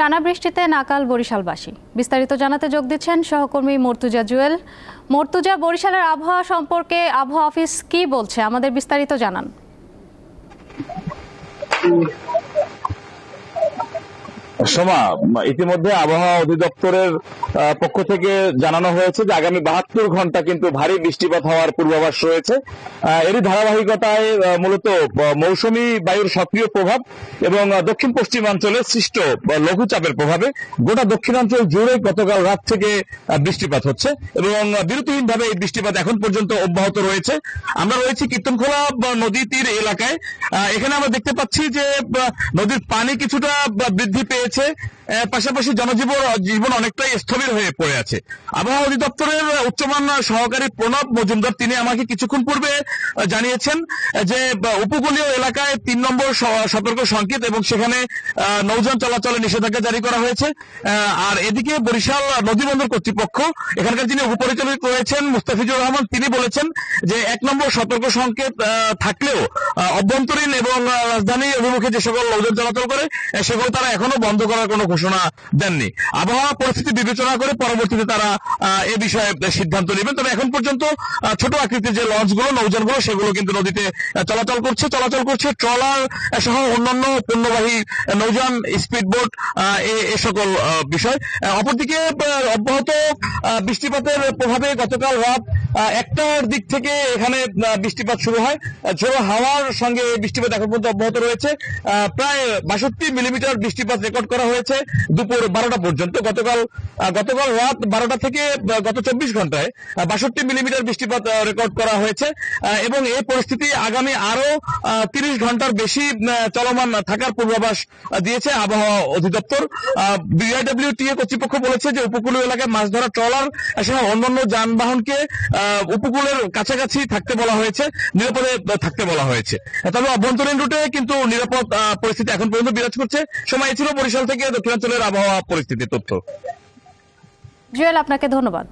টানা বৃষ্টিতে নাকাল বরিশালবাসী। বিস্তারিত জানাতে যোগ দিচ্ছেন সহকর্মী মর্তুজা জুয়েল। মর্তুজা, বরিশালের আবহাওয়া সম্পর্কে আবহাওয়া অফিস কি বলছে, আমাদের বিস্তারিত জানান। সোমা, ইতিমধ্যে আবহাওয়া অধিদপ্তরের পক্ষ থেকে জানানো হয়েছে যে আগামী 72 ঘন্টা কিন্তু ভারী বৃষ্টিপাত হওয়ার পূর্বাভাস রয়েছে। এরই ধারাবাহিকতায় মূলত মৌসুমী বায়ুর সক্রিয় প্রভাব এবং দক্ষিণ পশ্চিমাঞ্চলে সৃষ্ট লঘুচাপের প্রভাবে গোটা দক্ষিণাঞ্চল জুড়ে গতকাল রাত থেকে বৃষ্টিপাত হচ্ছে এবং বিরতিহীনভাবে এই বৃষ্টিপাত এখন পর্যন্ত অব্যাহত রয়েছে। আমরা রয়েছি কীর্তনখোলা নদী তীর এলাকায়। এখানে আমরা দেখতে পাচ্ছি যে নদীর পানি কিছুটা বৃদ্ধি পেয়েছে, পাশাপাশি জনজীবন অনেকটাই স্থবির হয়ে পড়ে আছে। আবহাওয়া অধিদপ্তরের উচ্চমান সহকারী প্রণব মজুমদার তিনি আমাকে কিছুক্ষণ পূর্বে জানিয়েছেন যে উপকূলীয় এলাকায় 3 নম্বর সতর্ক সংকেত এবং সেখানে নৌযান চলাচলে নিষেধাজ্ঞা জারি করা হয়েছে। আর এদিকে বরিশাল নদীবন্দর কর্তৃপক্ষ, এখানকার যিনি উপপরিচালক রয়েছেন মুস্তাফিজুর রহমান, তিনি বলেছেন যে 1 নম্বর সতর্ক সংকেত থাকলেও অভ্যন্তরীণ এবং রাজধানী অভিমুখে যে সকল নৌযান চলাচল করে সেগুলো তারা এখনো বন্ধ করার কোনো ঘোষণা দেননি। আবহাওয়া পরিস্থিতি বিবেচনা করে পরবর্তীতে তারা এ বিষয়ে সিদ্ধান্ত নেবেন। তবে এখন পর্যন্ত ছোট আকৃতির যে লঞ্চগুলো, নৌযানগুলো, সেগুলো কিন্তু নদীতে চলাচল করছে ট্রলার সহ অন্যান্য পণ্যবাহী নৌযান, স্পিডবোট, এ সকল বিষয়। অপরদিকে অব্যাহত বৃষ্টিপাতের প্রভাবে গতকাল রাত 1টার দিক থেকে এখানে বৃষ্টিপাত শুরু হয়। ঝোড়ো হাওয়ার সঙ্গে বৃষ্টিপাত এখন পর্যন্ত অব্যাহত রয়েছে। প্রায় 62 মিলিমিটার বৃষ্টিপাত রেকর্ড করা হয়েছে দুপুর 12টা পর্যন্ত। গতকাল রাত 12টা থেকে গত 24 ঘন্টায় 62 মিলিমিটার বৃষ্টিপাত রেকর্ড করা হয়েছে এবং এই পরিস্থিতি আগামী আরো 30 ঘন্টার বেশি চলমান থাকার পূর্বাভাস দিয়েছে আবহাওয়া অধিদপ্তর। বিআইডব্লিউটিএ কর্তৃপক্ষ বলেছে যে উপকূলীয় এলাকায় মাছ ধরা ট্রলার সহ অন্যান্য যানবাহনকে উপকূলের কাছাকাছি থাকতে বলা হয়েছে, নিরাপদে থাকতে বলা হয়েছে। তবে অভ্যন্তরীণ রুটে কিন্তু নিরাপদ পরিস্থিতি এখন পর্যন্ত বিরাজ করছে। সময় ছিল বরিশাল থেকে দক্ষিণাঞ্চলের আবহাওয়া পরিস্থিতির তথ্য। জুয়েল, আপনাকে ধন্যবাদ।